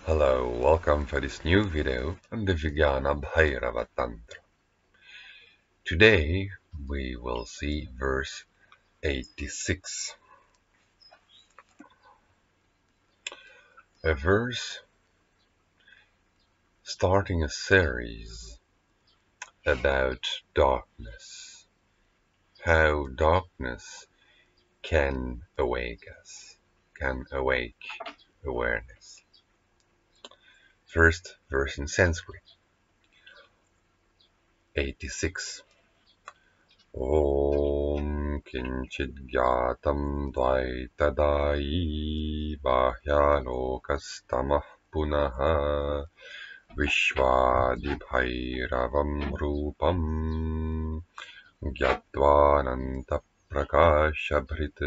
Hello, welcome for this new video on the Vijnana Bhairava Tantra. Today we will see verse 86. A verse starting a series about darkness, how darkness can awake us, can awake awareness. First verse in Sanskrit, 86. Om kiñcij jñātaṃ dvaitadāyi bhahyālokas tamaḥ punaḥ viśvādi bhairavam rūpaṃ jñātvānantaprakāśabhṛt.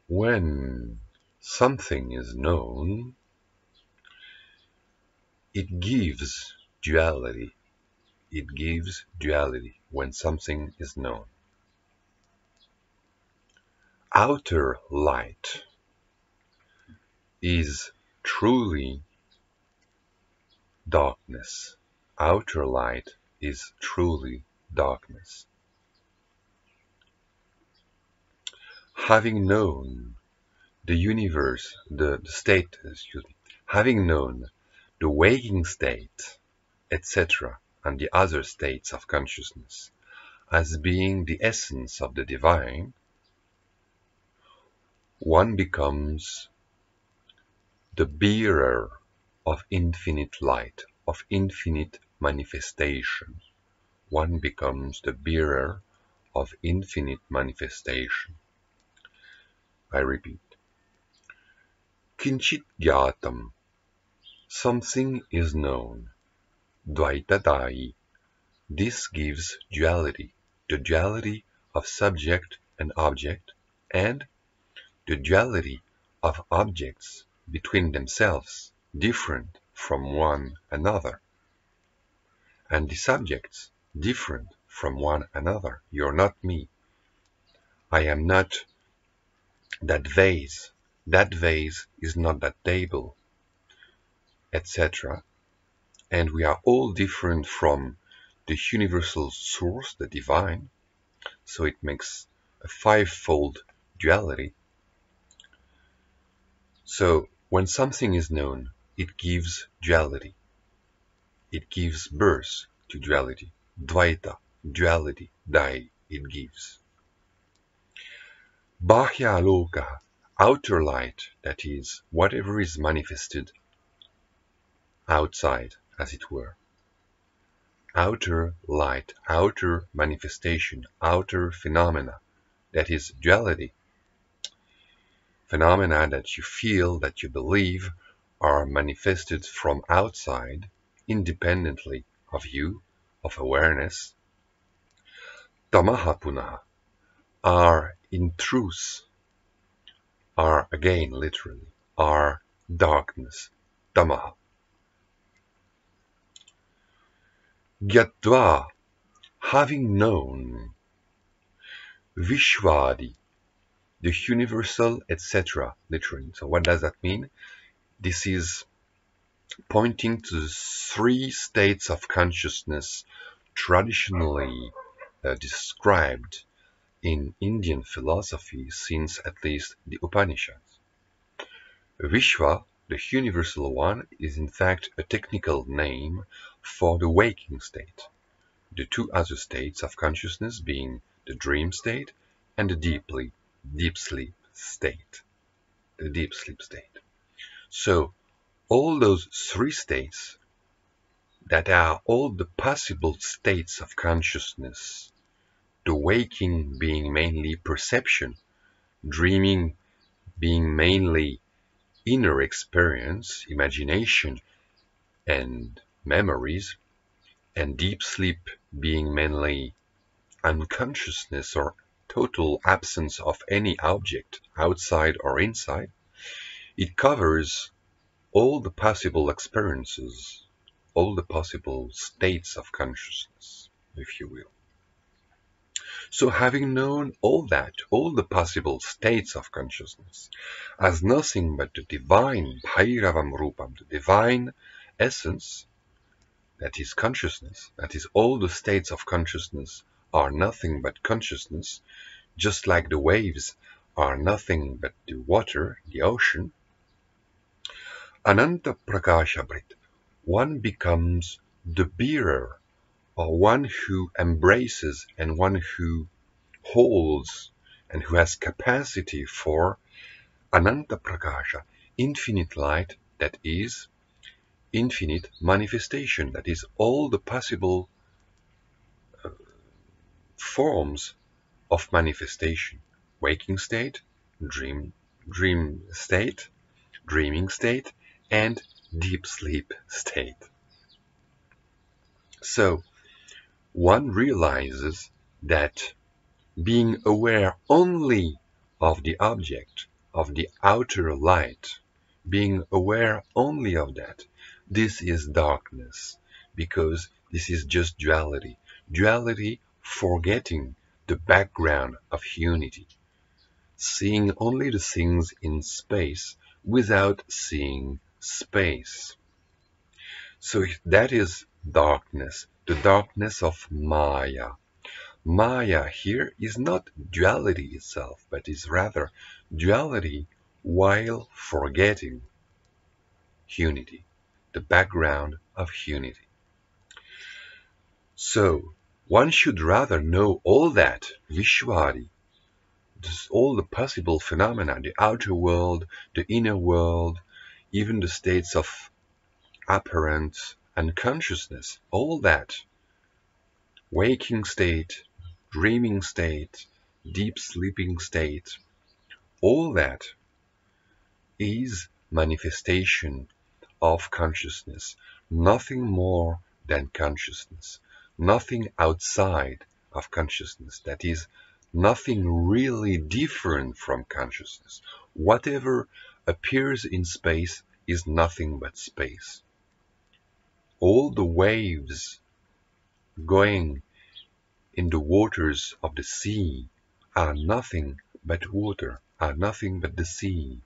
When something is known, it gives duality. It gives duality when something is known. Outer light is truly darkness. Outer light is truly darkness. Having known the universe, the state, having known the waking state, etc., and the other states of consciousness as being the essence of the divine, one becomes the bearer of infinite light, of infinite manifestation. One becomes the bearer of infinite manifestation. I repeat. Kiñcij jñātaṃ. Something is known. Dvaitadāyi. This gives duality, the duality of subject and object, and the duality of objects between themselves, different from one another, and the subjects different from one another. You're not me. I am not that vase. That vase is not that table, etc. And we are all different from the universal source, the divine, so it makes a fivefold duality. So when something is known, it gives duality. It gives birth to duality. Dvaita, duality, dāyi, it gives. Bhairavaṃ, outer light, that is, whatever is manifested outside, as it were. Outer light, outer manifestation, outer phenomena, that is duality. Phenomena that you feel, that you believe, are manifested from outside, independently of you, of awareness. Tamaḥ punaḥ are in truth, are again literally, are darkness. Tamaḥ. Jñātvānantaprakāśabhṛt, having known. Viśvādi, the universal, etc., literally. So what does that mean? This is pointing to the three states of consciousness traditionally described in Indian philosophy since at least the Upanishads. Vishva, the universal one, is in fact a technical name for the waking state. The two other states of consciousness being the dream state and the deep sleep state. The deep sleep state. So all those three states that are all the possible states of consciousness, the waking being mainly perception, dreaming being mainly inner experience, imagination and memories, and deep sleep being mainly unconsciousness or total absence of any object outside or inside, it covers all the possible experiences, all the possible states of consciousness, if you will. So having known all that, all the possible states of consciousness, as nothing but the divine bhairavam rūpaṃ, the divine essence, that is consciousness, that is all the states of consciousness are nothing but consciousness, just like the waves are nothing but the water, the ocean, ānantaprakāśabhṛt, one becomes the bearer, or one who embraces and one who holds and who has capacity for ānantaprakāśa, infinite light, that is infinite manifestation, that is all the possible forms of manifestation: waking state, dream state, dreaming state, and deep sleep state. So one realizes that being aware only of the object, of the outer light, being aware only of that, this is darkness, because this is just duality. Duality forgetting the background of unity, seeing only the things in space without seeing space. So that is darkness, the darkness of Maya. Maya here is not duality itself, but is rather duality while forgetting unity, the background of unity. So one should rather know all that, viśvādi, all the possible phenomena, the outer world, the inner world, even the states of apparent unconsciousness, all that, waking state, dreaming state, deep sleeping state, all that is manifestation of consciousness, nothing more than consciousness, nothing outside of consciousness, that is, nothing really different from consciousness. Whatever appears in space is nothing but space. All the waves going in the waters of the sea are nothing but water, are nothing but the sea.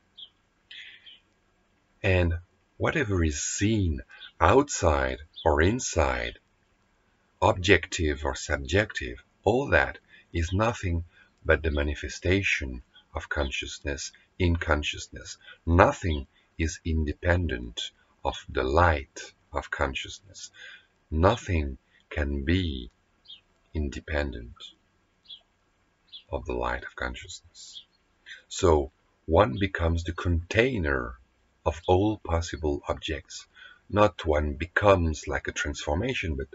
And whatever is seen outside or inside, objective or subjective, all that is nothing but the manifestation of consciousness in consciousness. Nothing is independent of the light of consciousness. Nothing can be independent of the light of consciousness. So one becomes the container of all possible objects. Not one becomes like a transformation, but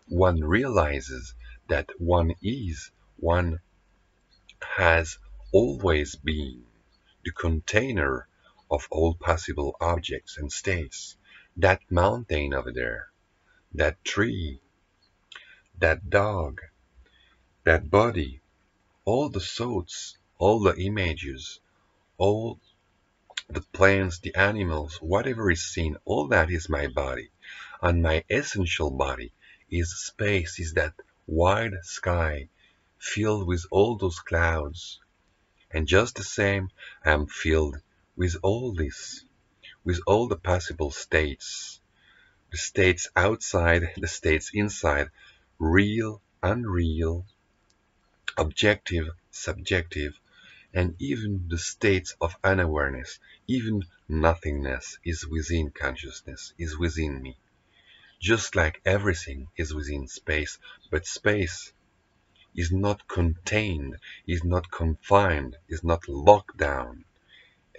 one realizes that one is, one has always been the container of all possible objects and states. That mountain over there, that tree, that dog, that body, all the thoughts, all the images, all the plants, the animals, whatever is seen, all that is my body. And my essential body is space, is that wide sky filled with all those clouds. And just the same, I am filled with all this, with all the possible states. The states outside, the states inside, real, unreal, objective, subjective, and even the states of unawareness, even nothingness is within consciousness, is within me. Just like everything is within space, but space is not contained, is not confined, is not locked down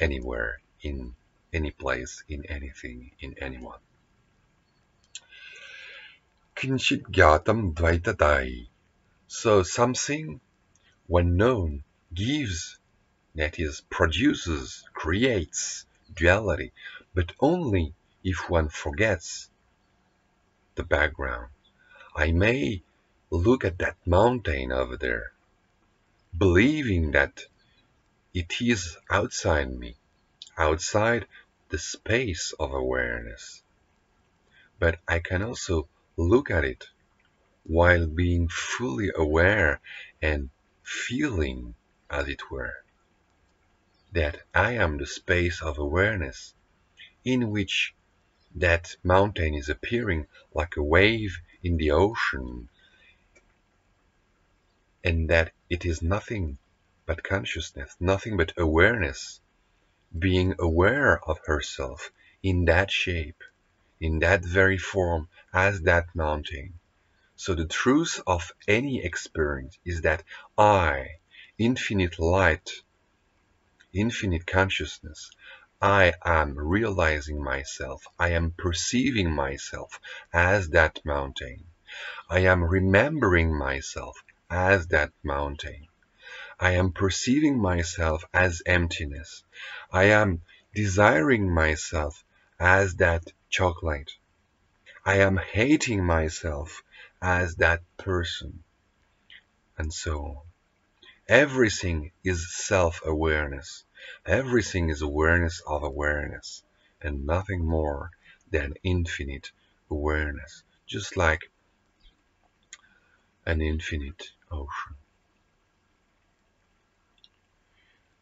anywhere, in any place, in anything, in anyone. Kiñcij jñātaṃ dvaitadāyi. So something, when known, gives, that is, produces, creates duality, but only if one forgets the background. I may look at that mountain over there, believing that it is outside me, outside the space of awareness. But I can also look at it while being fully aware and feeling, as it were, that I am the space of awareness in which that mountain is appearing like a wave in the ocean, and that it is nothing but consciousness, nothing but awareness, being aware of herself in that shape, in that very form, as that mountain. So the truth of any experience is that I, infinite light, infinite consciousness, I am realizing myself, I am perceiving myself as that mountain. I am remembering myself as that mountain. I am perceiving myself as emptiness. I am desiring myself as that chocolate. I am hating myself as that person. And so on. Everything is self-awareness. Everything is awareness of awareness, and nothing more than infinite awareness, just like an infinite ocean.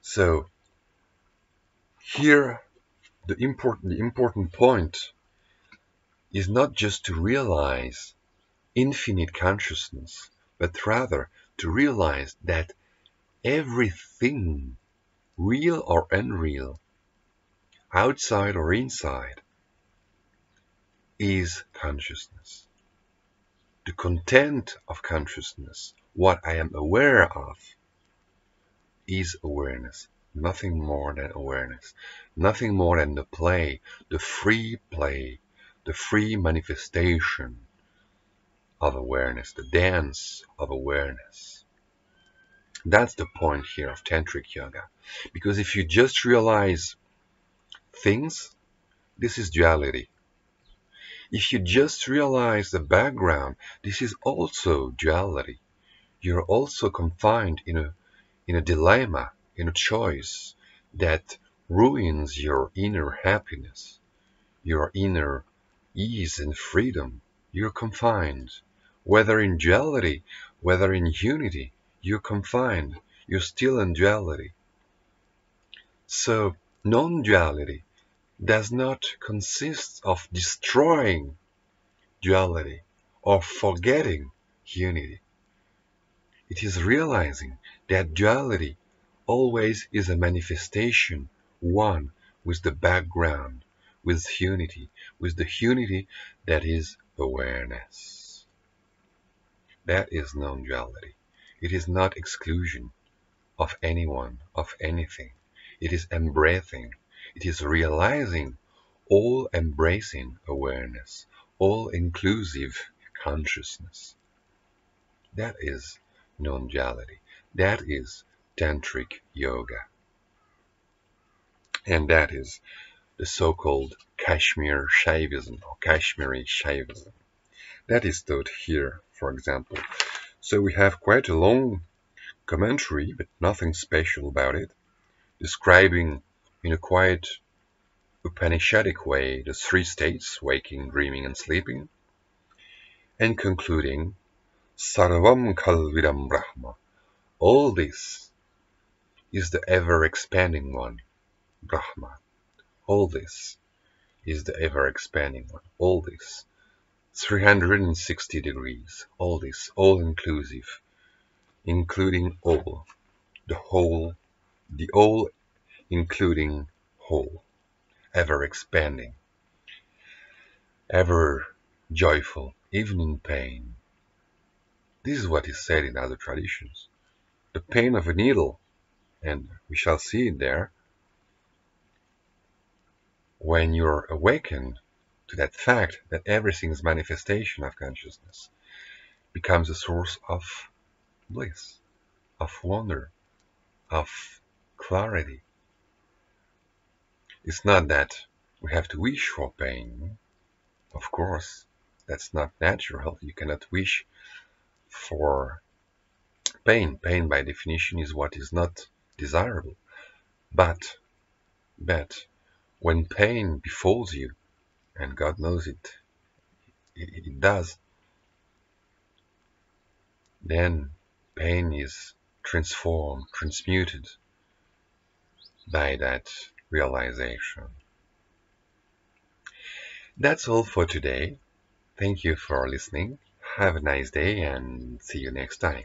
So here the important point is not just to realize infinite consciousness, but rather to realize that everything, real or unreal, outside or inside, is consciousness. The content of consciousness, what I am aware of, is awareness. Nothing more than awareness. Nothing more than the play, the free manifestation of awareness, the dance of awareness. That's the point here of Tantric Yoga. Because if you just realize things, this is duality. If you just realize the background, this is also duality. You're also confined in a dilemma, in a choice that ruins your inner happiness, your inner ease and freedom. You're confined. Whether in duality, whether in unity, you're confined. You're still in duality. So, non-duality does not consist of destroying duality or forgetting unity. It is realizing that duality always is a manifestation, one with the background, with unity that is awareness. That is non-duality. It is not exclusion of anyone, of anything. It is embracing. It is realizing all-embracing awareness, all-inclusive consciousness. That is non-duality. That is Tantric Yoga. And that is the so-called Kashmir Shaivism or Kashmiri Shaivism. That is taught here, for example. So we have quite a long commentary, but nothing special about it, describing in a quite Upanishadic way the three states, waking, dreaming, and sleeping, and concluding, Sarvam Kalvidam Brahma. All this is the ever-expanding one, Brahma. All this is the ever-expanding one. All this, 360 degrees. All this, all-inclusive, including all, the whole, the all-including whole, ever-expanding, ever-joyful, even in pain. This is what is said in other traditions. The pain of a needle, and we shall see it there, when you're awakened to that fact that everything is manifestation of consciousness, becomes a source of bliss, of wonder, of clarity. It's not that we have to wish for pain. Of course, that's not natural. You cannot wish for pain. Pain, by definition, is what is not desirable. But when pain befalls you, and God knows it does, then pain is transformed, transmuted by that realization. That's all for today. Thank you for listening. Have a nice day and see you next time.